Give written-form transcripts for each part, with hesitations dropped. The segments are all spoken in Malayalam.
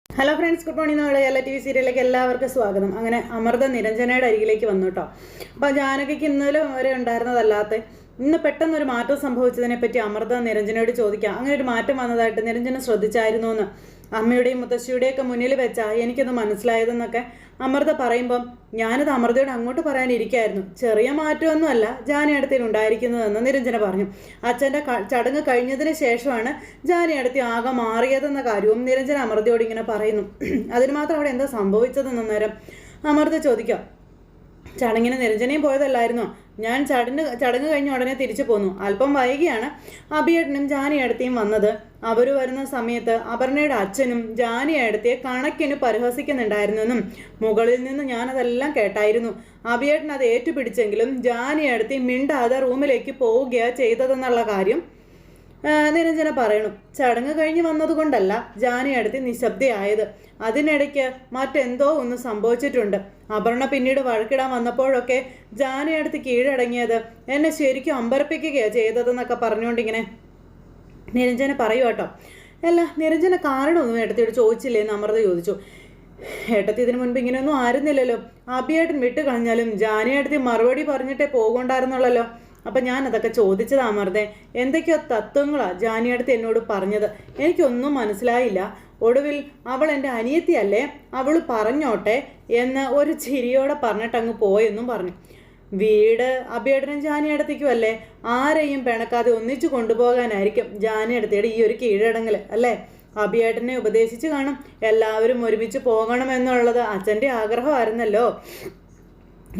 Hello friends, good morning. നമ്മുടെ എല്ലാ ടി വി സീരിയലിലേക്ക് എല്ലാവർക്കും സ്വാഗതം. അങ്ങനെ അമൃത നിരഞ്ജനയുടെ അരികിലേക്ക് വന്നു കേട്ടോ. അപ്പോൾ ജാനകിക്ക് ഇന്നലെ വരെ ഉണ്ടായിരുന്നതല്ലാത്ത ഇന്ന് പെട്ടെന്നൊരു മാറ്റം സംഭവിച്ചതിനെ പറ്റി അമൃത നിരഞ്ജനയോട് ചോദിക്കാം. അങ്ങനെ ഒരു മാറ്റം വന്നതായിട്ട് നിരഞ്ജന ശ്രദ്ധിച്ചായിരുന്നു എന്ന് അമ്മയുടെയും മുത്തശ്ശിയുടെയൊക്കെ മുന്നിൽ വെച്ചാ എനിക്കത് മനസ്സിലായതെന്നൊക്കെ അമൃത പറയുമ്പം ഞാനത് അമൃതയോട് അങ്ങോട്ട് പറയാനിരിക്കായിരുന്നു. ചെറിയ മാറ്റമൊന്നുമല്ല ജാനി അടുത്തിൽ ഉണ്ടായിരിക്കുന്നതെന്ന് നിരഞ്ജന പറഞ്ഞു. അച്ഛൻ്റെ ചടങ്ങ് കഴിഞ്ഞതിന് ശേഷമാണ് ജാനി അടുത്ത് ആകെ മാറിയതെന്ന കാര്യവും നിരഞ്ജന അമൃതയോട് ഇങ്ങനെ പറയുന്നു. അതിന് മാത്രം അവിടെ എന്താ സംഭവിച്ചതെന്ന് നേരം അമൃത ചോദിക്കാം. ചടങ്ങിന് നിരഞ്ജനയും പോയതല്ലായിരുന്നോ? ഞാൻ ചടങ്ങ് കഴിഞ്ഞ ഉടനെ തിരിച്ചു പോന്നു. അല്പം വൈകിയാണ് അഭിയേട്ടനും ജാനിയടുത്തേയും വന്നത്. അവർ വരുന്ന സമയത്ത് അപർണയുടെ അച്ഛനും ജാനിയടുത്തെ കണക്കിന് പരിഹസിക്കുന്നുണ്ടായിരുന്നെന്നും മുകളിൽ നിന്ന് ഞാനതെല്ലാം കേട്ടായിരുന്നു. അഭിയേട്ടൻ അത് ഏറ്റുപിടിച്ചെങ്കിലും ജാനിയടുത്ത് മിണ്ടാതെ റൂമിലേക്ക് പോവുകയാണ് ചെയ്തതെന്നുള്ള കാര്യം നിരഞ്ജന പറയണു. ചടങ്ങ് കഴിഞ്ഞ് വന്നതുകൊണ്ടല്ല ജാനിയടുത്ത് നിശബ്ദയായത്. അതിനിടയ്ക്ക് മറ്റെന്തോ ഒന്ന് സംഭവിച്ചിട്ടുണ്ട്. അപർണ പിന്നീട് വഴക്കിടാൻ വന്നപ്പോഴൊക്കെ ജാനിയടുത്ത് കീഴടങ്ങിയത് എന്നെ ശരിക്കും അമ്പരപ്പിക്കുകയാണ് ചെയ്തതെന്നൊക്കെ പറഞ്ഞുകൊണ്ടിങ്ങനെ നിരഞ്ജന പറയൂ കേട്ടോ. അല്ല, നിരഞ്ജന കാരണമൊന്നും ഏട്ടത്തിയോട് ചോദിച്ചില്ലേന്ന് അമൃത ചോദിച്ചു. ഏട്ടത്തി ഇതിനു മുൻപ് ഇങ്ങനെയൊന്നും ആയിരുന്നില്ലല്ലോ. അഭിയേട്ടൻ വിട്ട് കളഞ്ഞാലും ജാനിയടുത്ത് മറുപടി പറഞ്ഞിട്ടേ പോകണ്ടായിരുന്നുള്ളല്ലോ. അപ്പം ഞാൻ അതൊക്കെ ചോദിച്ചതാ അമൃതേ. എന്തൊക്കെയോ തത്വങ്ങളാണ് ജാനിയടുത്ത് എന്നോട് പറഞ്ഞത്. എനിക്കൊന്നും മനസ്സിലായില്ല. ഒടുവിൽ അവൾ എൻ്റെ അനിയത്തിയല്ലേ, അവൾ പറഞ്ഞോട്ടെ എന്ന് ഒരു ചിരിയോടെ പറഞ്ഞിട്ട് അങ്ങ് പോയെന്നും പറഞ്ഞു. വീട് അഭിയേട്ടനും ജാനിയടുത്തേക്കും അല്ലേ, ആരെയും പിണക്കാതെ ഒന്നിച്ചു കൊണ്ടുപോകാനായിരിക്കും ജാനിയടുത്തയുടെ ഈ ഒരു കീഴടങ്ങൽ അല്ലേ. അഭിയേട്ടനെ ഉപദേശിച്ച് കാണും. എല്ലാവരും ഒരുമിച്ച് പോകണമെന്നുള്ളത് അച്ഛൻ്റെ ആഗ്രഹമായിരുന്നല്ലോ.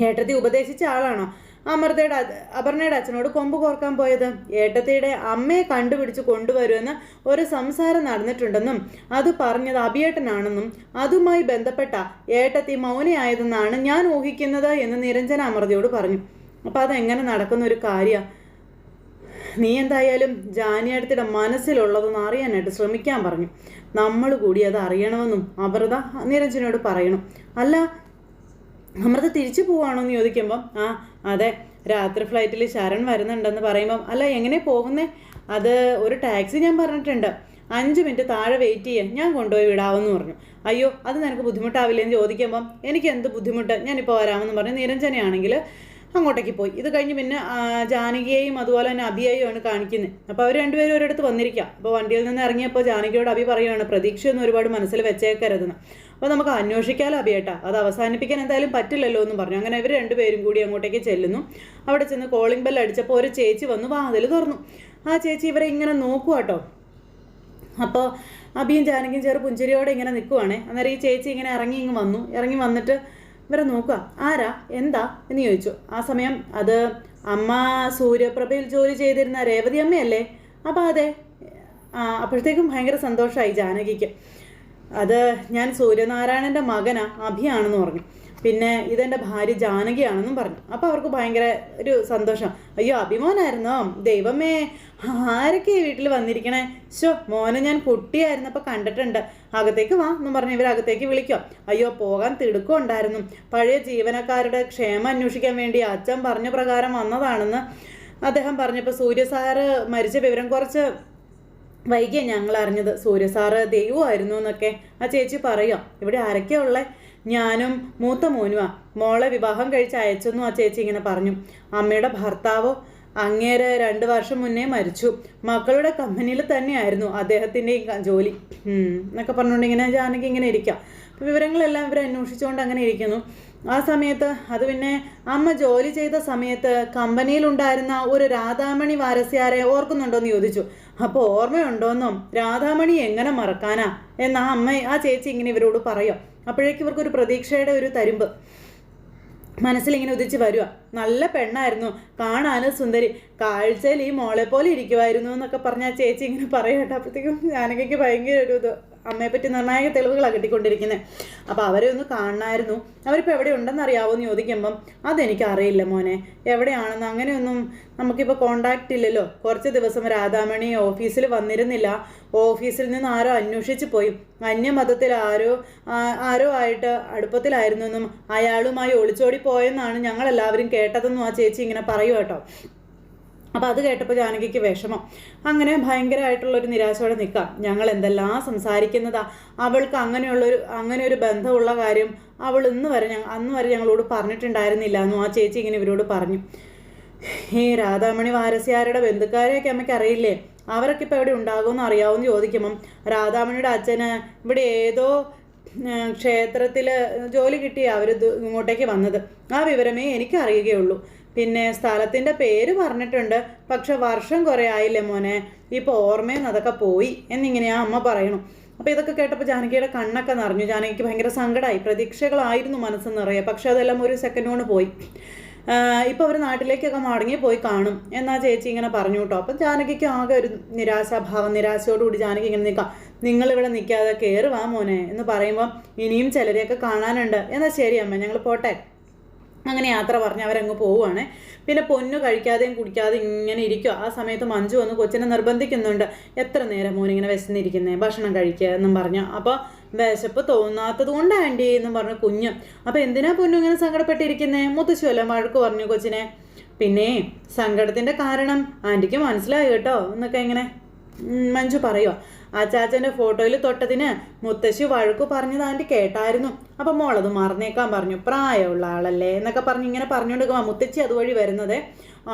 ഏട്ടത്തി ഉപദേശിച്ച ആളാണോ അപർണയുടെ അച്ഛനോട് കൊമ്പ് കോർക്കാൻ പോയത്? ഏട്ടത്തിയുടെ അമ്മയെ കണ്ടുപിടിച്ച് കൊണ്ടുവരുമെന്ന് ഒരു സംസാരം നടന്നിട്ടുണ്ടെന്നും അത് പറഞ്ഞത് അഭിയേട്ടനാണെന്നും അതുമായി ബന്ധപ്പെട്ട ഏട്ടത്തി മൗനയായതെന്നാണ് ഞാൻ ഊഹിക്കുന്നത് എന്ന് നിരഞ്ജന അമൃതയോട് പറഞ്ഞു. അപ്പം അതെങ്ങനെ നടക്കുന്ന ഒരു കാര്യമാണ്? നീ എന്തായാലും ജാനിയടുത്തിയുടെ മനസ്സിലുള്ളതെന്ന് അറിയാനായിട്ട് ശ്രമിക്കാൻ പറഞ്ഞു. നമ്മൾ കൂടി അത് അറിയണമെന്നും അമൃത നിരഞ്ജനോട് പറയണം. അല്ല, അമൃത തിരിച്ചു പോവാണോ എന്ന് ചോദിക്കുമ്പം അതെ, രാത്രി ഫ്ലൈറ്റിൽ ശരൺ വരുന്നുണ്ടെന്ന് പറയുമ്പം അല്ല എങ്ങനെ പോകുന്നേ? അത് ഒരു ടാക്സി ഞാൻ പറഞ്ഞിട്ടുണ്ട്, 5 മിനിറ്റ് താഴെ വെയിറ്റ് ചെയ്യാൻ, ഞാൻ കൊണ്ടുപോയി വിടാമെന്ന് പറഞ്ഞു. അയ്യോ, അത് നിനക്ക് ബുദ്ധിമുട്ടാവില്ലെന്ന് ചോദിക്കുമ്പം എനിക്ക് എന്ത് ബുദ്ധിമുട്ട്, ഞാനിപ്പോൾ വരാമെന്ന് പറഞ്ഞ് നിരഞ്ജനയാണെങ്കിൽ അങ്ങോട്ടേക്ക് പോയി. ഇത് കഴിഞ്ഞ് പിന്നെ ജാനകിയെയും അതുപോലെ തന്നെ അഭിയെയും ആണ് കാണിക്കുന്നത്. അപ്പോൾ അവർ രണ്ടുപേരും ഒരിടത്ത് വന്നിരിക്കാം. അപ്പോൾ വണ്ടിയിൽ നിന്ന് ഇറങ്ങിയപ്പോൾ ജാനകിയോട് അഭി പറയുകയാണ് പ്രതീക്ഷയൊന്നും ഒരുപാട് മനസ്സിൽ വെച്ചേക്കരുതെന്ന്. അപ്പോൾ നമുക്ക് അന്വേഷിക്കാമല്ലോ അഭിയേട്ടാ, അത് അവസാനിപ്പിക്കാൻ എന്തായാലും പറ്റില്ലല്ലോ എന്നും പറഞ്ഞു. അങ്ങനെ ഇവർ രണ്ടുപേരും കൂടി അങ്ങോട്ടേക്ക് ചെല്ലുന്നു. അവിടെ ചെന്ന് കോളിംഗ് ബെൽ അടിച്ചപ്പോൾ ഒരു ചേച്ചി വന്ന് വാതിൽ തുറന്നു. ആ ചേച്ചി ഇവരെ ഇങ്ങനെ നോക്കുക കേട്ടോ. അപ്പോൾ അഭിയും ജാനകിയും ചെറു പുഞ്ചിരിയോടെ ഇങ്ങനെ നിൽക്കുവാണേ. അന്നേരം ഈ ചേച്ചി ഇങ്ങനെ ഇറങ്ങി വന്നിട്ട് ഇവരെ നോക്കുക. ആരാ എന്താ എന്ന് ചോദിച്ചു. ആ സമയം അത് അമ്മ സൂര്യപ്രഭയിൽ ജോലി ചെയ്തിരുന്ന രേവതി അമ്മയല്ലേ? അപ്പോൾ അതെ. അപ്പോഴത്തേക്കും ഭയങ്കര സന്തോഷമായി ജാനകിക്ക്. അത് ഞാൻ സൂര്യനാരായണൻ്റെ മകനാ, അഭിയാണെന്ന് പറഞ്ഞു. പിന്നെ ഇതെൻ്റെ ഭാര്യ ജാനകിയാണെന്നും പറഞ്ഞു. അപ്പോൾ അവർക്ക് ഭയങ്കര ഒരു സന്തോഷം. അയ്യോ, അഭിമോനായിരുന്നോ? ദൈവമേ, ആരൊക്കെ ഈ വീട്ടിൽ വന്നിരിക്കണേ? മോനെ ഞാൻ കുട്ടിയായിരുന്നപ്പോൾ കണ്ടിട്ടുണ്ട്. അകത്തേക്ക് വാ എന്നും പറഞ്ഞ് ഇവരകത്തേക്ക് വിളിക്കാം. അയ്യോ, പോകാൻ തിടുക്കമുണ്ടായിരുന്നു. പഴയ ജീവനക്കാരുടെ ക്ഷേമം അന്വേഷിക്കാൻ വേണ്ടി അച്ഛൻ പറഞ്ഞ പ്രകാരം വന്നതാണെന്ന് അദ്ദേഹം പറഞ്ഞപ്പോൾ സൂര്യ സാറ് മരിച്ച വിവരം കുറച്ച് വൈകിയാണ് ഞങ്ങൾ അറിഞ്ഞത്. സൂര്യ സാറ് ദൈവമായിരുന്നു എന്നൊക്കെ ആ ചേച്ചി പറയാം. ഇവിടെ ആരൊക്കെയാ ഉള്ളത്? ഞാനും മൂത്ത മോനുമാ. മോളെ വിവാഹം കഴിച്ച് അയച്ചെന്നും ആ ചേച്ചി ഇങ്ങനെ പറഞ്ഞു. അമ്മയുടെ ഭർത്താവോ അങ്ങേരെ 2 വർഷം മുന്നേ മരിച്ചു. മക്കളുടെ കമ്പനിയിൽ തന്നെയായിരുന്നു അദ്ദേഹത്തിൻ്റെയും ജോലി എന്നൊക്കെ പറഞ്ഞുകൊണ്ട് ഇങ്ങനെ ജാനകി ഇങ്ങനെ ഇരിക്കാം. അപ്പോൾ വിവരങ്ങളെല്ലാം ഇവർ അന്വേഷിച്ചുകൊണ്ട് അങ്ങനെ ഇരിക്കുന്നു. ആ സമയത്ത് അത് പിന്നെ അമ്മ ജോലി ചെയ്ത സമയത്ത് കമ്പനിയിലുണ്ടായിരുന്ന ഒരു രാധാമണി വാരസ്യാരെ ഓർക്കുന്നുണ്ടോയെന്ന് ചോദിച്ചു. അപ്പോൾ ഓർമ്മയുണ്ടോയെന്നോ? രാധാമണി എങ്ങനെ മറക്കാനാ എന്നാ ആ ചേച്ചി ഇങ്ങനെ ഇവരോട് പറയാം. അപ്പോഴേക്കും ഇവർക്കൊരു പ്രതീക്ഷയുടെ ഒരു തരിമ്പ് മനസ്സിലിങ്ങനെ ഉദിച്ച് വരിക. നല്ല പെണ്ണായിരുന്നു, കാണാനും സുന്ദരി, കാഴ്ചയിൽ ഈ മോളെ പോലെ ഇരിക്കുമായിരുന്നു എന്നൊക്കെ പറഞ്ഞ ആ ചേച്ചി ഇങ്ങനെ പറയട്ടെ. അപ്പോഴത്തേക്കും ജാനകിക്ക് ഭയങ്കര ഒരു ഇത്, അമ്മയെപ്പറ്റി നിർണായക തെളിവുകളാണ് കിട്ടിക്കൊണ്ടിരിക്കുന്നത്. അപ്പോൾ അവരെ ഒന്ന് കാണണമായിരുന്നു. അവരിപ്പോൾ എവിടെ ഉണ്ടെന്ന് അറിയാവോന്ന് ചോദിക്കുമ്പം അതെനിക്ക് അറിയില്ല മോനെ, എവിടെയാണെന്ന് അങ്ങനെയൊന്നും നമുക്കിപ്പോൾ കോണ്ടാക്റ്റ് ഇല്ലല്ലോ. കുറച്ച് ദിവസം രാധാമണി ഓഫീസിൽ വന്നിരുന്നില്ല. ഓഫീസിൽ നിന്ന് ആരോ അന്വേഷിച്ച് പോയി. അന്യമതത്തിൽ ആരോ ആയിട്ട് അടുപ്പത്തിലായിരുന്നു എന്നും അയാളുമായി ഒളിച്ചോടി പോയെന്നാണ് ഞങ്ങളെല്ലാവരും കേട്ടതെന്നും ആ ചേച്ചി ഇങ്ങനെ പറയൂ കേട്ടോ. അപ്പോൾ അത് കേട്ടപ്പോൾ ജാനകിക്ക് വിഷമം. അങ്ങനെ ഭയങ്കരമായിട്ടുള്ളൊരു നിരാശയോടെ നിൽക്കാം. ഞങ്ങൾ എന്തെല്ലാം സംസാരിക്കുന്നതാ, അവൾക്ക് അങ്ങനെ ഒരു ബന്ധമുള്ള കാര്യം അവൾ അന്ന് വരെ ഞങ്ങളോട് പറഞ്ഞിട്ടുണ്ടായിരുന്നില്ല എന്നും ആ ചേച്ചി ഇങ്ങനെ ഇവരോട് പറഞ്ഞു. ഈ രാധാമണി വാരസ്യാരുടെ ബന്ധുക്കാരെയൊക്കെ അമ്മയ്ക്ക് അറിയില്ലേ, അവരൊക്കെ ഇപ്പോൾ എവിടെ ഉണ്ടാകുമെന്ന് അറിയാവുമെന്ന് ചോദിക്കുമ്പം രാധാമണിയുടെ അച്ഛന് ഇവിടെ ഏതോ ക്ഷേത്രത്തിൽ ജോലി കിട്ടി അവർ ഇങ്ങോട്ടേക്ക് വന്നത്. ആ വിവരമേ എനിക്ക് അറിയുകയുള്ളൂ. പിന്നെ സ്ഥലത്തിൻ്റെ പേര് പറഞ്ഞിട്ടുണ്ട്, പക്ഷെ വർഷം കുറേ ആയില്ലേ മോനെ, ഇപ്പോൾ ഓർമ്മയെന്ന് അതൊക്കെ പോയി എന്നിങ്ങനെയാ അമ്മ പറയണു. അപ്പോൾ ഇതൊക്കെ കേട്ടപ്പോൾ ജാനകിയുടെ കണ്ണൊക്കെ നിറഞ്ഞു. ജാനകിക്ക് ഭയങ്കര സങ്കടമായി. പ്രതീക്ഷകളായിരുന്നു മനസ്സ് നിറയെ, പക്ഷെ അതെല്ലാം ഒരു സെക്കൻഡ് കൊണ്ട് പോയി. ഇപ്പോൾ അവർ നാട്ടിലേക്കൊക്കെ മടങ്ങി പോയി കാണും എന്നാ ചേച്ചി ഇങ്ങനെ പറഞ്ഞു കേട്ടോ. അപ്പം ജാനകിക്ക് ആകെ ഒരു നിരാശയോടുകൂടി ജാനകി ഇങ്ങനെ നിൽക്കാം. നിങ്ങളിവിടെ നിൽക്കാതെ കയറി വാ മോനെ എന്ന് പറയുമ്പം ഇനിയും ചിലരെയൊക്കെ കാണാനുണ്ട്. എന്നാൽ ശരി അമ്മ, ഞങ്ങൾ പോട്ടെ. അങ്ങനെ യാത്ര പറഞ്ഞ് അവരങ്ങ് പോവുകയാണ്. പിന്നെ പൊന്നു കഴിക്കാതെയും കുടിക്കാതെയും ഇങ്ങനെ ഇരിക്കുക. ആ സമയത്ത് മഞ്ജു വന്ന് കൊച്ചിനെ നിർബന്ധിക്കുന്നുണ്ട്. എത്ര നേരം മോനിങ്ങനെ വിശന്നിരിക്കുന്നേ, ഭക്ഷണം കഴിക്കുക എന്നും പറഞ്ഞു. അപ്പോൾ വിശപ്പ് തോന്നാത്തത് കൊണ്ട് ആൻറ്റി എന്നും പറഞ്ഞു കുഞ്ഞ്. അപ്പോൾ എന്തിനാ പൊന്നു ഇങ്ങനെ സങ്കടപ്പെട്ടിരിക്കുന്നേ, മുത്തശ്ശിയല്ല വഴക്ക് പറഞ്ഞു കൊച്ചിനെ. പിന്നെ സങ്കടത്തിൻ്റെ കാരണം ആൻറ്റിക്ക് മനസ്സിലായി കേട്ടോ എന്നൊക്കെ ഇങ്ങനെ മഞ്ജു പറയുക. അച്ചാച്ചൻ്റെ ഫോട്ടോയിൽ തൊട്ടതിന് മുത്തശ്ശി വഴക്കു പറഞ്ഞത് ആൻറ്റി കേട്ടായിരുന്നു. അപ്പം മോളത് മറന്നേക്കാൻ പറഞ്ഞു, പ്രായമുള്ള ആളല്ലേ എന്നൊക്കെ പറഞ്ഞ് ഇങ്ങനെ പറഞ്ഞുകൊണ്ടിരിക്കുമ്പോൾ മുത്തശ്ശി അതുവഴി വരുന്നത്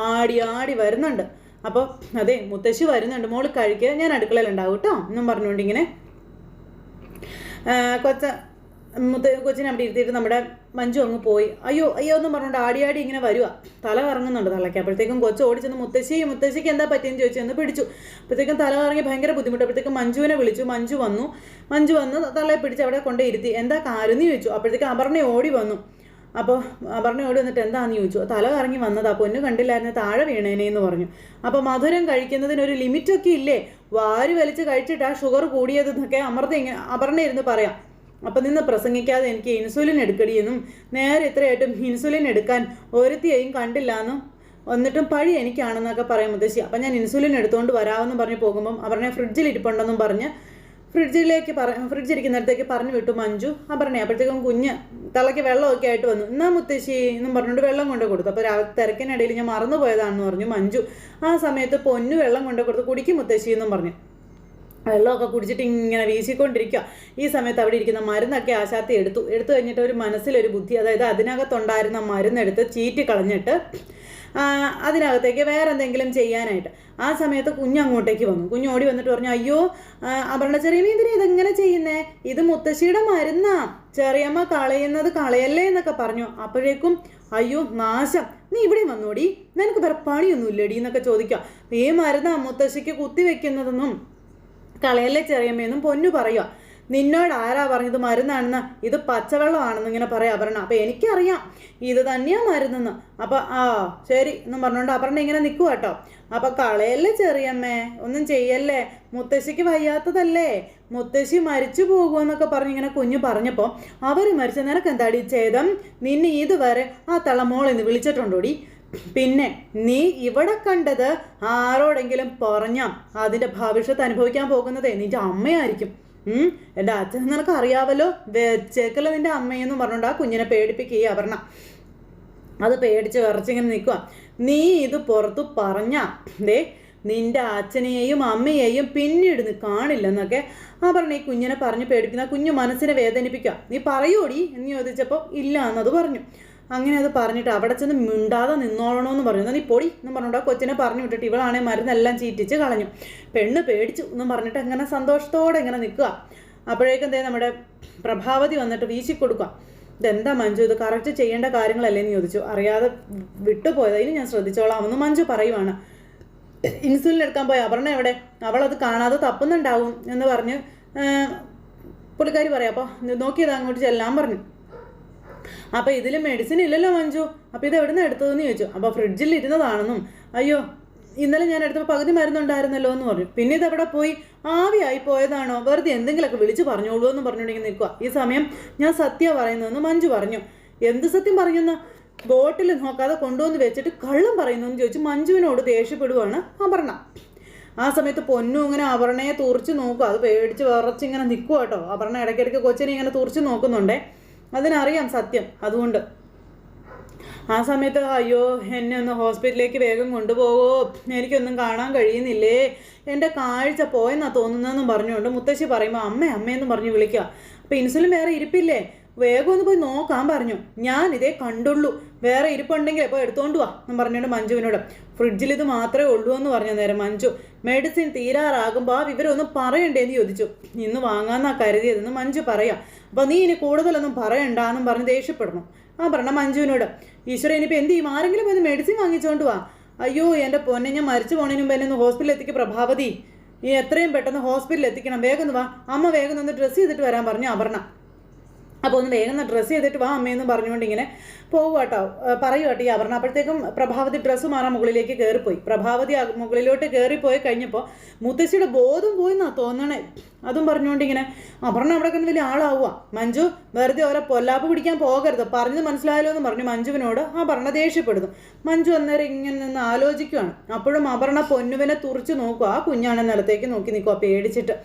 ആടി വരുന്നുണ്ട്. അപ്പോൾ അതെ മുത്തശ്ശി വരുന്നുണ്ട്, മോള് കഴിക്കുക, ഞാൻ അടുക്കളയിൽ ഉണ്ടാവും കേട്ടോ എന്നും പറഞ്ഞുകൊണ്ട് ഇങ്ങനെ കൊച്ചിനെ അവിടെ ഇരുത്തിയിട്ട് നമ്മുടെ മഞ്ജു അങ്ങ് പോയി. അയ്യോ എന്നും പറഞ്ഞുകൊണ്ട് ആടി ഇങ്ങനെ വരിക. തല കറങ്ങുന്നുണ്ട് തലയ്ക്ക്. അപ്പോഴത്തേക്കും കൊച്ചു ഓടിച്ചെന്ന് മുത്തശ്ശിക്ക് എന്താ പറ്റിയെന്ന് ചോദിച്ചെന്ന് പിടിച്ചു. അപ്പോഴത്തേക്കും തല കറങ്ങി ഭയങ്കര ബുദ്ധിമുട്ട്. അപ്പോഴത്തേക്കും മഞ്ജുവിനെ വിളിച്ചു. മഞ്ജു വന്ന് തലയെ പിടിച്ച് അവിടെ കൊണ്ട് ഇരുത്തി. എന്താ കാര്യം ചോദിച്ചു. അപ്പോഴത്തേക്കും അപർണ ഓടി വന്നു. അപ്പോൾ അപർണ ഓടി വന്നിട്ട് എന്താണെന്ന് ചോദിച്ചു. തല കറങ്ങി വന്നതാ, പൊന്നു കണ്ടില്ലായിരുന്നു, താഴെ വീണേനേന്ന് പറഞ്ഞു. അപ്പോൾ മധുരം കഴിക്കുന്നതിനൊരു ലിമിറ്റൊക്കെ ഇല്ലേ, വാരി വലിച്ച് കഴിച്ചിട്ട് ആ ഷുഗർ കൂടിയതെന്നൊക്കെ അപർണ ഇരുന്ന് പറയാം. അപ്പം നിന്ന് പ്രസംഗിക്കാതെ എനിക്ക് ഇൻസുലിൻ എടുക്കടിയെന്നും നേരെ ഇത്രയായിട്ടും ഇൻസുലിൻ എടുക്കാൻ ഒരുത്തിയെയും കണ്ടില്ല എന്നും എന്നിട്ടും പഴി എനിക്കാണെന്നൊക്കെ പറയും മുത്തശ്ശി. അപ്പം ഞാൻ ഇൻസുലിൻ എടുത്തുകൊണ്ട് വരാമെന്നും പറഞ്ഞ് പോകുമ്പം അവരുടെ ഫ്രിഡ്ജിൽ ഇരിപ്പുണ്ടെന്നും പറഞ്ഞ് ഫ്രിഡ്ജ് ഇരിക്കുന്നിടത്തേക്ക് പറഞ്ഞു വിട്ടു മഞ്ജു അപർണയെ. അപ്പോഴത്തേക്കും കുഞ്ഞ് തലയ്ക്ക് വെള്ളമൊക്കെ ആയിട്ട് വന്നു. എന്നാ മുത്തശ്ശി എന്നും പറഞ്ഞുകൊണ്ട് വെള്ളം കൊണ്ട് കൊടുത്തു. അപ്പോൾ തിരക്കിനിടയിൽ ഞാൻ മറന്നുപോയതാണെന്ന് പറഞ്ഞു മഞ്ജു. ആ സമയത്ത് പൊന്നു വെള്ളം കൊണ്ട് കൊടുത്ത് കുടിക്കും മുത്തശ്ശി എന്നും പറഞ്ഞു. വെള്ളമൊക്കെ കുടിച്ചിട്ട് ഇങ്ങനെ വീശിക്കൊണ്ടിരിക്കുക. ഈ സമയത്ത് അവിടെ ഇരിക്കുന്ന മരുന്നൊക്കെ ആശാത്തി എടുത്തു കഴിഞ്ഞിട്ട് ഒരു മനസ്സിലൊരു ബുദ്ധി, അതായത് അതിനകത്തുണ്ടായിരുന്ന മരുന്നെടുത്ത് ചീറ്റി കളഞ്ഞിട്ട് അതിനകത്തേക്ക് വേറെ എന്തെങ്കിലും ചെയ്യാനായിട്ട്. ആ സമയത്ത് കുഞ്ഞങ്ങോട്ടേക്ക് വന്നു. കുഞ്ഞ് ഓടി വന്നിട്ട് പറഞ്ഞു, അയ്യോ അപർണ ചെറിയമ്മ എന്തിനാ ഇതെങ്ങനെ ചെയ്യുന്നേ, ഇത് മുത്തശ്ശിയുടെ മരുന്നാ, ചെറിയമ്മ കളയല്ലേ എന്നൊക്കെ പറഞ്ഞു. അപ്പോഴേക്കും അയ്യോ നാശം, നീ ഇവിടെ വന്നോടി, നിനക്ക് വേറെ പണിയൊന്നും ഇല്ലടി എന്നൊക്കെ ചോദിക്കാം. ഈ മരുന്നാ മുത്തശ്ശിക്ക് കുത്തിവെക്കുന്നതെന്നും കളയല്ലേ ചെറിയമ്മയെന്നും പൊന്നു പറയുക. നിന്നോട് ആരാ പറഞ്ഞത് മരുന്നാണെന്ന്, ഇത് പച്ചവെള്ളമാണെന്ന് ഇങ്ങനെ പറയാം അപർണ. അപ്പം എനിക്കറിയാം ഇത് തന്നെയാ മരുന്നെന്ന്. അപ്പം ശരി എന്നും പറഞ്ഞുകൊണ്ട് അപർണ ഇങ്ങനെ നിൽക്കുക കേട്ടോ. അപ്പം കളയല്ലേ ചെറിയമ്മേ, ഒന്നും ചെയ്യല്ലേ, മുത്തശ്ശിക്ക് വയ്യാത്തതല്ലേ, മുത്തശ്ശി മരിച്ചു പോകുമെന്നൊക്കെ പറഞ്ഞ് ഇങ്ങനെ കുഞ്ഞു പറഞ്ഞപ്പോൾ അവർ മരിച്ച നിനക്ക് എന്താടി ഛേദം, നിന്നെ ഇതുവരെ ആ തളമോളെന്ന് വിളിച്ചിട്ടുണ്ടോടി, പിന്നെ നീ ഇവിടെ കണ്ടത് ആരോടെങ്കിലും പറഞ്ഞാൽ അതിൻ്റെ ഭവിഷ്യത്ത് അനുഭവിക്കാൻ പോകുന്നത് നിന്റെ അമ്മയായിരിക്കും. എൻ്റെ അച്ഛൻ നിനക്ക് അറിയാവല്ലോ, വെച്ചേക്കല്ലോ നിന്റെ അമ്മയെന്നും പറഞ്ഞുകൊണ്ട് ആ കുഞ്ഞിനെ പേടിപ്പിക്കുക അപർണ. അത് പേടിച്ച് വിറച്ചിങ്ങനെ നിൽക്കുക. നീ ഇത് പുറത്തു പറഞ്ഞാ നിന്റെ അച്ഛനെയും അമ്മയെയും പിന്നീട് നീ കാണില്ലെന്നൊക്കെ അപർണ ഈ കുഞ്ഞിനെ പറഞ്ഞ് പേടിപ്പിക്കുന്ന കുഞ്ഞു മനസ്സിനെ വേദനിപ്പിക്കുക. നീ പറയൂടി എന്ന് ചോദിച്ചപ്പോൾ ഇല്ല എന്നത് പറഞ്ഞു. അങ്ങനെ അത് പറഞ്ഞിട്ട് അവിടെ ചെന്ന് മിണ്ടാതെ നിന്നോളണമെന്ന് പറഞ്ഞു. എന്നാൽ നീ പൊടി എന്നും പറഞ്ഞിട്ട് ആ കൊച്ചിനെ പറഞ്ഞു വിട്ടിട്ട് ഇവളാണെ മരുന്നെല്ലാം ചീറ്റിച്ച് കളഞ്ഞു. പെണ്ണ് പേടിച്ചു എന്നും പറഞ്ഞിട്ട് അങ്ങനെ സന്തോഷത്തോടെ ഇങ്ങനെ നിൽക്കുക. അപ്പോഴേക്കും നമ്മുടെ പ്രഭാവതി വന്നിട്ട് വീശിക്കൊടുക്കുക. ഇതെന്താ മഞ്ജു, ഇത് കറക്റ്റ് ചെയ്യേണ്ട കാര്യങ്ങളല്ലേ എന്ന് ചോദിച്ചു. അറിയാതെ വിട്ടുപോയത്, ഇനി ഞാൻ ശ്രദ്ധിച്ചോളാം എന്ന് മഞ്ജു പറയുവാണ്. ഇൻസുലിൻ എടുക്കാൻ പോയ അപർണ എവിടെ, അവളത് കാണാതെ തപ്പുന്നുണ്ടാവും എന്ന് പറഞ്ഞ് പുള്ളിക്കാരി പറയാം. അപ്പോൾ നോക്കിയത് അങ്ങോട്ട് ചെല്ലാൻ പറഞ്ഞു. അപ്പോൾ ഇതിൽ മെഡിസിൻ ഇല്ലല്ലോ മഞ്ജു, അപ്പോൾ ഇത് എവിടെ നിന്ന് എടുത്തതെന്ന് ചോദിച്ചു. അപ്പോൾ ഫ്രിഡ്ജിൽ ഇരുന്നതാണെന്നും, അയ്യോ ഇന്നലെ ഞാൻ എടുത്തപ്പോൾ പകുതി മരുന്നുണ്ടായിരുന്നല്ലോ എന്ന് പറഞ്ഞു. പിന്നെ ഇതെവിടെ പോയി, ആവിയായി പോയതാണോ, വെറുതെ എന്തെങ്കിലുമൊക്കെ വിളിച്ച് പറഞ്ഞോളൂ എന്ന് പറഞ്ഞുകൊണ്ടെങ്കിൽ നിൽക്കുക. ഈ സമയം ഞാൻ സത്യം പറയുന്നതെന്ന് മഞ്ജു പറഞ്ഞു. എന്ത് സത്യം പറയുന്ന, ബോട്ടിൽ നോക്കാതെ കൊണ്ടുവന്ന് വെച്ചിട്ട് കള്ളം പറയുന്നു എന്ന് ചോദിച്ചു മഞ്ജുവിനോട് ദേഷ്യപ്പെടുവാണ് അപർണ. ആ സമയത്ത് പൊന്നു ഇങ്ങനെ അപർണയെ തുറച്ച് നോക്കുക. അത് പേടിച്ച് വിറച്ചിങ്ങനെ നിൽക്കുക കേട്ടോ. അപർണ ഇടയ്ക്കിടയ്ക്ക് കൊച്ചിനെ ഇങ്ങനെ തുറച്ച് നോക്കുന്നുണ്ടേ, അതിനറിയാം സത്യം. അതുകൊണ്ട് ആ സമയത്ത് അയ്യോ എന്നെ ഒന്ന് ഹോസ്പിറ്റലിലേക്ക് വേഗം കൊണ്ടുപോകോ, എനിക്കൊന്നും കാണാൻ കഴിയുന്നില്ലേ, എൻ്റെ കാഴ്ച പോയെന്നാ തോന്നുന്നതെന്നും പറഞ്ഞുകൊണ്ട് മുത്തശ്ശി പറയുമ്പോൾ അമ്മയെന്നും പറഞ്ഞ് വിളിക്കുക. അപ്പോൾ ഇൻസുലിൻ വേറെ ഇരിപ്പില്ലേ, വേഗം ഒന്ന് പോയി നോക്കാൻ പറഞ്ഞു. ഞാൻ ഇതേ കണ്ടുള്ളൂ, വേറെ ഇരിപ്പുണ്ടെങ്കിൽ അപ്പോൾ എടുത്തോണ്ട് വാ എന്ന് പറഞ്ഞുകൊണ്ട് മഞ്ജുവിനോട്. ഫ്രിഡ്ജിൽ ഇത് മാത്രമേ ഉള്ളൂ എന്ന് പറഞ്ഞ നേരം മഞ്ജു മെഡിസിൻ തീരാറാകുമ്പോൾ ആ വിവരം ഒന്നും പറയണ്ടേന്ന് ചോദിച്ചു. ഇന്ന് വാങ്ങാന്നാ കരുതിയതെന്ന് മഞ്ജു പറയാം. അപ്പോൾ നീ ഇനി കൂടുതലൊന്നും പറയണ്ടെന്നും പറഞ്ഞ് ദേഷ്യപ്പെടണം. പറഞ്ഞ മഞ്ജുവിനോട്. ഈശ്വര ഇനിയിപ്പോൾ എന്ത് ചെയ്യും, ആരെങ്കിലും പോയി മെഡിസിൻ വാങ്ങിച്ചോണ്ട് വാ. അയ്യോ എൻ്റെ പൊന്നെ, ഞാൻ മരിച്ചു പോണതിന് മുമ്പ് എന്നെ ഒന്ന് ഹോസ്പിറ്റലിൽ എത്തിക്കും പ്രഭാവതി, ഈ എത്രയും പെട്ടെന്ന് ഹോസ്പിറ്റലിൽ എത്തിക്കണം, വേഗം വാ, അമ്മ വേഗം ഒന്ന് ഡ്രസ്സ് ചെയ്തിട്ട് വരാൻ പറഞ്ഞു അപർണ. അപ്പോൾ ഒന്ന് വേഗം ഡ്രസ്സ് ചെയ്തിട്ട് വാ അമ്മയെന്ന് പറഞ്ഞുകൊണ്ട് ഇങ്ങനെ പോകുവാട്ടോ, പറയുവാട്ടോ ഈ അപർണ. അപ്പോഴത്തേക്കും പ്രഭാവതി ഡ്രസ്സ് മാറാൻ മുകളിലേക്ക് കയറിപ്പോയി. പ്രഭാവതി മുകളിലോട്ട് കയറിപ്പോയി കഴിഞ്ഞപ്പോൾ മുത്തശ്ശിയുടെ ബോധം പോയിന്നാ തോന്നണേ. അതും പറഞ്ഞുകൊണ്ട് ഇങ്ങനെ അപർണ അവിടെ കിടന്ന് വലിയ ആളാവുക. മഞ്ജു വെറുതെ ഓരോ പൊല്ലാപ്പ് പിടിക്കാൻ പോകരുത്, പറഞ്ഞത് മനസ്സിലായല്ലോ എന്ന് പറഞ്ഞു മഞ്ജുവിനോട് അപർണ ദേഷ്യപ്പെടുന്നു. മഞ്ജു അന്നേരം ഇങ്ങനെ നിന്ന് ആലോചിക്കുകയാണ്. അപ്പോഴും അപർണ പൊന്നുവിനെ തുറച്ച് നോക്കുക. ആ കുഞ്ഞാണ് നിലത്തേക്ക് നോക്കി നിൽക്കുക പേടിച്ചിട്ട്.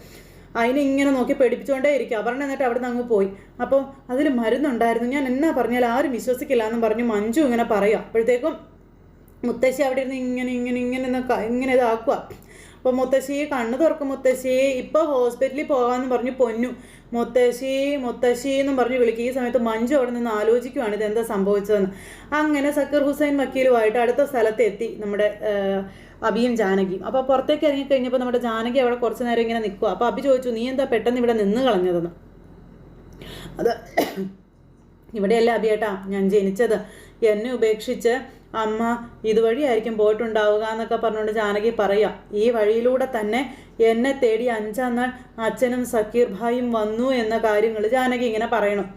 അതിനെ ഇങ്ങനെ നോക്കി പേടിപ്പിച്ചുകൊണ്ടേ ഇരിക്കും. അപർണ എന്നിട്ട് അവിടെ നിന്ന് അങ്ങ് പോയി. അപ്പോൾ അതിൽ മരുന്നുണ്ടായിരുന്നു, ഞാൻ എന്നാ പറഞ്ഞാൽ ആരും വിശ്വസിക്കില്ല എന്നും പറഞ്ഞു മഞ്ജു ഇങ്ങനെ പറയാം. അപ്പോഴത്തേക്കും മുത്തശ്ശി അവിടെ ഇരുന്ന് ഇങ്ങനെ ഇതാക്കുക. അപ്പോൾ മുത്തശ്ശി കണ്ണു തുറക്കും, മുത്തശ്ശി ഇപ്പോൾ ഹോസ്പിറ്റലിൽ പോകാമെന്ന് പറഞ്ഞു പൊന്നു മുത്തശ്ശി എന്നും പറഞ്ഞ് വിളിക്കുക. ഈ സമയത്ത് മഞ്ജു അവിടെ നിന്ന് ആലോചിക്കുവാണ് ഇതെന്താ സംഭവിച്ചതെന്ന്. അങ്ങനെ സക്കീർ ഹുസൈൻ വക്കീലുമായിട്ട് അടുത്ത സ്ഥലത്തെത്തി നമ്മുടെ അബിയും ജാനകിയും. അപ്പോൾ പുറത്തേക്ക് ഇറങ്ങിക്കഴിഞ്ഞപ്പോൾ നമ്മുടെ ജാനകി അവിടെ കുറച്ച് നേരം ഇങ്ങനെ നിൽക്കുക. അപ്പോൾ അബി ചോദിച്ചു, നീ എന്താ പെട്ടെന്ന് ഇവിടെ നിന്ന് കളഞ്ഞതെന്ന്. അത് ഇവിടെയല്ല അബിയേട്ടാ ഞാൻ ജനിച്ചത്, എന്നെ ഉപേക്ഷിച്ച് അമ്മ ഇതുവഴിയായിരിക്കും പോയിട്ടുണ്ടാവുക എന്നൊക്കെ പറഞ്ഞുകൊണ്ട് ജാനകി പറയാം. ഈ വഴിയിലൂടെ തന്നെ എന്നെ തേടി 5-ാം നാൾ അച്ഛനും സക്കീർ ഭായും വന്നു എന്ന കാര്യങ്ങൾ ജാനകി ഇങ്ങനെ പറയണം.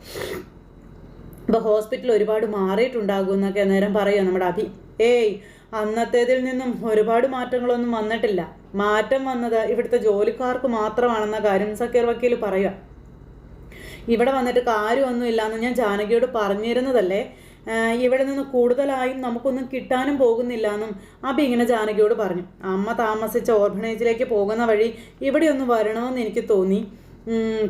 അപ്പോൾ ഹോസ്പിറ്റൽ ഒരുപാട് മാറിയിട്ടുണ്ടാകും എന്നൊക്കെ നേരം പറയുക നമ്മുടെ അഭി. അന്നത്തേതിൽ നിന്നും ഒരുപാട് മാറ്റങ്ങളൊന്നും വന്നിട്ടില്ല, മാറ്റം വന്നത് ഇവിടുത്തെ ജോലിക്കാർക്ക് മാത്രമാണെന്ന കാര്യം സക്കീർ വക്കീൽ പറയുക. ഇവിടെ വന്നിട്ട് കാര്യമൊന്നും ഇല്ലയെന്ന് ഞാൻ ജാനകിയോട് പറഞ്ഞിരുന്നതല്ലേ, ഇവിടെ നിന്ന് കൂടുതലായും നമുക്കൊന്നും കിട്ടാനും പോകുന്നില്ല എന്നും അബി ഇങ്ങനെ ജാനകിയോട് പറഞ്ഞു. അമ്മ താമസിച്ച ഓർഫനേജിലേക്ക് പോകുന്ന വഴി ഇവിടെ ഒന്ന് വരണമെന്ന് എനിക്ക് തോന്നി.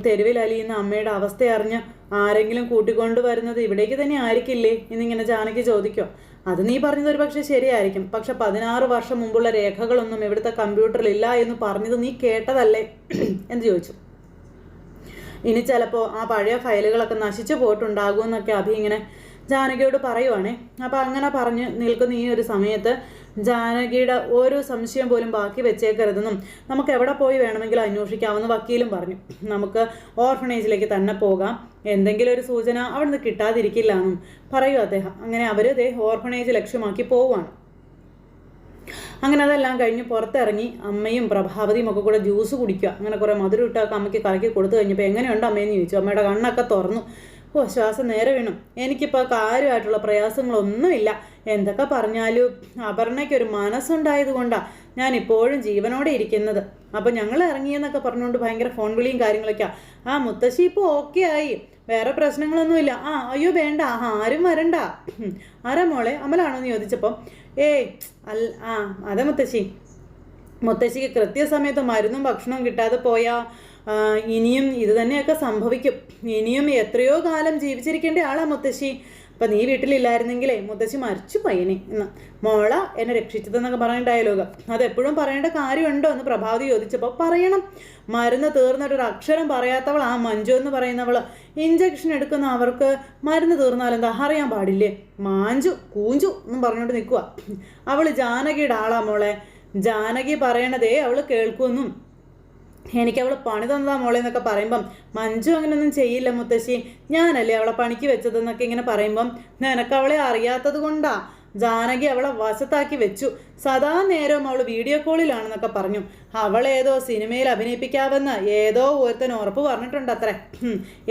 തെരുവിൽ അലിയുന്ന അമ്മയുടെ അവസ്ഥ അറിഞ്ഞ് ആരെങ്കിലും കൂട്ടിക്കൊണ്ടു വരുന്നത് ഇവിടേക്ക് തന്നെ ആയിരിക്കില്ലേ എന്നിങ്ങനെ ജാനകി ചോദിക്കോ. അത് നീ പറഞ്ഞത് ഒരു പക്ഷേ ശരിയായിരിക്കും, പക്ഷെ 16 വർഷം മുമ്പുള്ള രേഖകളൊന്നും ഇവിടുത്തെ കമ്പ്യൂട്ടറിൽ ഇല്ല എന്ന് പറഞ്ഞത് നീ കേട്ടതല്ലേ എന്ന് ചോദിച്ചു. ഇനി ചിലപ്പോൾ ആ പഴയ ഫയലുകളൊക്കെ നശിച്ചു പോയിട്ടുണ്ടാകുമെന്നൊക്കെ അഭി ഇങ്ങനെ ജാനകിയോട് പറയുവാണേ. അപ്പോൾ അങ്ങനെ പറഞ്ഞ് നിൽക്കുന്ന ഈ ഒരു സമയത്ത് ജാനകിയുടെ ഓരോ സംശയം പോലും ബാക്കി വെച്ചേക്കരുതെന്നും നമുക്ക് എവിടെ പോയി വേണമെങ്കിലും അന്വേഷിക്കാമെന്ന് വക്കീലും പറഞ്ഞു. നമുക്ക് ഓർഫനേജിലേക്ക് തന്നെ പോകാം, എന്തെങ്കിലും ഒരു സൂചന അവിടെ നിന്ന് കിട്ടാതിരിക്കില്ല എന്നും പറയൂ അദ്ദേഹം. അങ്ങനെ അവർ ഓർഫനേജ് ലക്ഷ്യമാക്കി പോവുകയാണ്. അങ്ങനെ അതെല്ലാം കഴിഞ്ഞ് പുറത്തിറങ്ങി അമ്മയും പ്രഭാവതിയും ഒക്കെ കൂടെ ജ്യൂസ് കുടിക്കുക. അങ്ങനെ കുറേ മധുരം ഇട്ടൊക്കെ അമ്മയ്ക്ക് കലക്കി കൊടുത്തു കഴിഞ്ഞപ്പോൾ എങ്ങനെയുണ്ട് അമ്മയെന്ന് ചോദിച്ചു. അമ്മയുടെ കണ്ണൊക്കെ തുറന്നു. ശ്വാസം നേരെ വീണു. എനിക്കിപ്പോൾ കാര്യമായിട്ടുള്ള പ്രയാസങ്ങളൊന്നുമില്ല, എന്തൊക്കെ പറഞ്ഞാലും അപർണയ്ക്കൊരു മനസ്സുണ്ടായത് കൊണ്ടാണ് ഞാൻ ഇപ്പോഴും ജീവനോടെ ഇരിക്കുന്നത്. അപ്പോൾ ഞങ്ങൾ ഇറങ്ങിയെന്നൊക്കെ പറഞ്ഞുകൊണ്ട് ഭയങ്കര ഫോൺ വിളിയും കാര്യങ്ങളൊക്കെയാണ്. മുത്തശ്ശി ഇപ്പോൾ ഓക്കെ ആയി, വേറെ പ്രശ്നങ്ങളൊന്നുമില്ല. അയ്യോ വേണ്ട, ആരും വരണ്ട. ആരാ മോളെ, അമലാണോ എന്ന് ചോദിച്ചപ്പം അതെ മുത്തശ്ശിക്ക് കൃത്യസമയത്ത് മരുന്നും ഭക്ഷണവും കിട്ടാതെ പോയാൽ ഇനിയും ഇത് തന്നെയൊക്കെ സംഭവിക്കും. ഇനിയും എത്രയോ കാലം ജീവിച്ചിരിക്കേണ്ട ആളാ മുത്തശ്ശി. അപ്പം നീ വീട്ടിലില്ലായിരുന്നെങ്കിലേ മുത്തശ്ശി മരിച്ചു പയ്യനെ എന്ന്. മോള എന്നെ രക്ഷിച്ചതെന്നൊക്കെ പറയുന്ന ഡയലോഗ് അതെപ്പോഴും പറയേണ്ട കാര്യമുണ്ടോ എന്ന് പ്രഭാവതി ചോദിച്ചപ്പോൾ പറയണം. മരുന്ന് തീർന്നിട്ടൊരു അക്ഷരം പറയാത്തവൾ ആ മഞ്ജു എന്ന് പറയുന്നവൾ. ഇഞ്ചക്ഷൻ എടുക്കുന്ന അവർക്ക് മരുന്ന് തീർന്നാലെന്താ അറിയാൻ പാടില്ലേ? മാഞ്ചു കൂഞ്ചു എന്നും പറഞ്ഞുകൊണ്ട് നിൽക്കുക. അവൾ ജാനകിയുടെ ആളാ മോളെ. ജാനകി പറയണതേ അവൾ കേൾക്കുമെന്നും എനിക്കവൾ പണി തന്നതാ മോളെ എന്നൊക്കെ പറയുമ്പം മഞ്ജു അങ്ങനെയൊന്നും ചെയ്യില്ല മുത്തശ്ശി, ഞാനല്ലേ അവളെ പണിക്ക് വെച്ചതെന്നൊക്കെ ഇങ്ങനെ പറയുമ്പം നിനക്ക് അവളെ അറിയാത്തത് കൊണ്ടാ ജാനകി അവളെ വശത്താക്കി വെച്ചു. സദാ നേരവും അവൾ വീഡിയോ കോളിലാണെന്നൊക്കെ പറഞ്ഞു. അവളേതോ സിനിമയിൽ അഭിനയിപ്പിക്കാമെന്ന് ഏതോ ഒരുത്തൻ ഉറപ്പ് പറഞ്ഞിട്ടുണ്ട് അത്രേ.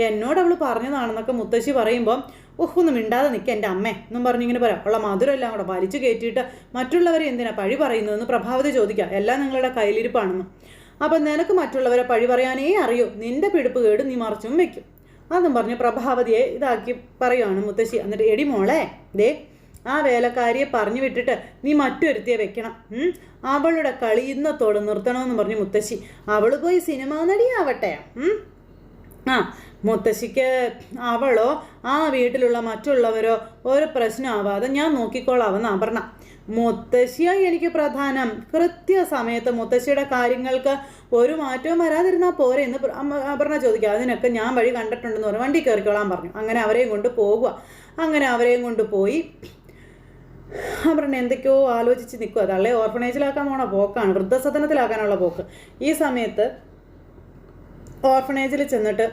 എന്നോട് അവൾ പറഞ്ഞതാണെന്നൊക്കെ മുത്തശ്ശി പറയുമ്പം ഒന്നും മിണ്ടാതെ നിൽക്കുക എൻ്റെ അമ്മേ എന്നും പറഞ്ഞിങ്ങനെ പറയാം. അവളെ മധുരമെല്ലാം കൂടെ വലിച്ചു കയറ്റിയിട്ട് മറ്റുള്ളവരെ എന്തിനാ പഴി പറയുന്നതെന്ന് പ്രഭാവതി ചോദിക്കുക. എല്ലാം നിങ്ങളുടെ കയ്യിലിരിപ്പാണെന്നും. അപ്പം നിനക്ക് മറ്റുള്ളവരെ പഴി പറയാനേ അറിയൂ, നിന്റെ പിടിപ്പ് കേട് നീ മറിച്ചും വെക്കും അതും പറഞ്ഞ് പ്രഭാവതിയെ ഇതാക്കി പറയുവാണ് മുത്തശ്ശി. എന്നിട്ട് എടി മോളെ ആ വേലക്കാരിയെ പറഞ്ഞു വിട്ടിട്ട് നീ മറ്റൊരുത്തിയെ വെക്കണം, അവളുടെ കളി ഇന്നത്തോട് നിർത്തണമെന്ന് പറഞ്ഞു മുത്തശ്ശി. അവൾ പോയി സിനിമാ നടിയാവട്ടെ, മുത്തശ്ശിക്ക് അവളോ ആ വീട്ടിലുള്ള മറ്റുള്ളവരോ ഒരു പ്രശ്നമാവാതെ ഞാൻ നോക്കിക്കോളാമെന്ന് അപർണ. മുത്തശ്ശിയായി എനിക്ക് പ്രധാനം. കൃത്യസമയത്ത് മുത്തശ്ശിയുടെ കാര്യങ്ങൾക്ക് ഒരു മാറ്റവും വരാതിരുന്നാൽ പോരെ എന്ന് അപർണ ചോദിക്കുക. അതിനൊക്കെ ഞാൻ വഴി കണ്ടിട്ടുണ്ടെന്ന് പറഞ്ഞു. വണ്ടി കയറിക്കോളാൻ പറഞ്ഞു. അങ്ങനെ അവരെയും കൊണ്ട് പോകുക. അങ്ങനെ അവരെയും കൊണ്ട് പോയി. അപർണ എന്തൊക്കെയോ ആലോചിച്ച് നിൽക്കുക. തള്ളെ ഓർഫണേജിലാക്കാൻ പോണ പോക്കാണ്, വൃദ്ധസദനത്തിലാക്കാനുള്ള പോക്ക്. ഈ സമയത്ത് ഓർഫണേജിൽ ചെന്നിട്ട്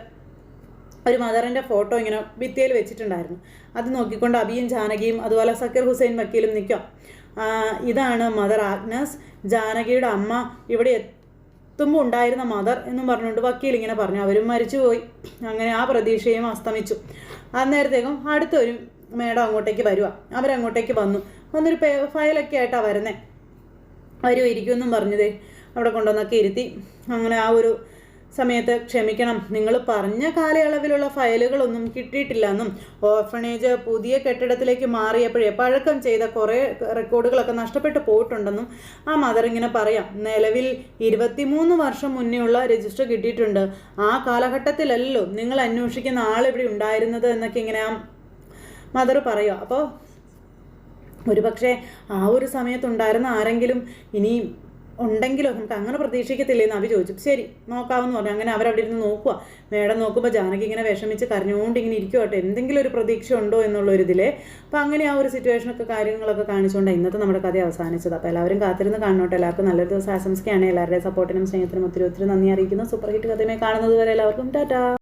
ഒരു മദറിൻ്റെ ഫോട്ടോ ഇങ്ങനെ ഭിത്തിയിൽ വെച്ചിട്ടുണ്ടായിരുന്നു. അത് നോക്കിക്കൊണ്ട് അബിയും ജാനകിയും അതുപോലെ സക്കീർ ഹുസൈൻ വക്കീലും നിൽക്കാം. ഇതാണ് മദർ ആഗ്നസ്, ജാനകിയുടെ അമ്മ, ഇവിടെ എത്തുമ്പോൾ ഉണ്ടായിരുന്ന മദർ എന്നും പറഞ്ഞുകൊണ്ട് വക്കീൽ ഇങ്ങനെ പറഞ്ഞു. അവരും മരിച്ചുപോയി. അങ്ങനെ ആ പ്രതീക്ഷയും അസ്തമിച്ചു. അന്നേരത്തേക്കും അടുത്തൊരു മേഡം അങ്ങോട്ടേക്ക് വരിക. അവരങ്ങോട്ടേക്ക് വന്നൊരു ഫയലൊക്കെ ആയിട്ടാണ് വരുന്നത്. വരും ഇരിക്കുമെന്നും പറഞ്ഞതേ അവിടെ കൊണ്ടുവന്നൊക്കെ ഇരുത്തി. അങ്ങനെ ആ ഒരു സമയത്ത് ക്ഷമിക്കണം, നിങ്ങൾ പറഞ്ഞ കാലയളവിലുള്ള ഫയലുകളൊന്നും കിട്ടിയിട്ടില്ല എന്നും ഓർഫണേജ് പുതിയ കെട്ടിടത്തിലേക്ക് മാറിയപ്പോഴേ പഴക്കം ചെയ്ത കുറേ റെക്കോർഡുകളൊക്കെ നഷ്ടപ്പെട്ടു പോയിട്ടുണ്ടെന്നും ആ മദർ ഇങ്ങനെ പറയാം. നിലവിൽ 23 വർഷം മുന്നേയുള്ള രജിസ്റ്റർ കിട്ടിയിട്ടുണ്ട്. ആ കാലഘട്ടത്തിലല്ലോ നിങ്ങൾ അന്വേഷിക്കുന്ന ആളിവിടെ ഉണ്ടായിരുന്നത് എന്നൊക്കെ ഇങ്ങനെ ആ മദർ പറയുക. അപ്പോൾ ഒരു പക്ഷേ ആ ഒരു സമയത്തുണ്ടായിരുന്ന ആരെങ്കിലും ഇനി ഉണ്ടെങ്കിലോ നമുക്ക് അങ്ങനെ പ്രതീക്ഷിക്കത്തില്ലേന്ന് അവ ചോദിച്ചു. ശരി നോക്കാമെന്ന് പറഞ്ഞു. അങ്ങനെ അവരവിടെ ഇരുന്ന് നോക്കുക. മേഡം നോക്കുമ്പോൾ ജാനകി ഇങ്ങനെ വിഷമിച്ച് കരഞ്ഞുകൊണ്ട് ഇങ്ങനെ ഇരിക്കുവട്ടെ, എന്തെങ്കിലും ഒരു പ്രതീക്ഷ ഉണ്ടോ എന്നുള്ളൊരിതിൽ. അപ്പോൾ അങ്ങനെ ആ ഒരു സിറ്റുവേഷനൊക്കെ കാര്യങ്ങളൊക്കെ കാണിച്ചുകൊണ്ട് ഇന്നത്തെ നമ്മുടെ കഥ അവസാനിച്ചത്. അപ്പോൾ എല്ലാവരും കാത്തിരുന്ന് കാണണോട്ടെ. എല്ലാവർക്കും നല്ലൊരു ദിവസം ആശംസിക്കുകയാണ്. എല്ലാവരുടെയും സപ്പോർട്ടിനും സ്നേഹത്തിനും ഒത്തിരി ഒത്തിരി നന്ദി അറിയിക്കുന്നു. സൂപ്പർ ഹിറ്റ് കഥയുമായി കാണുന്നത് വരെ എല്ലാവർക്കും ടാറ്റാ.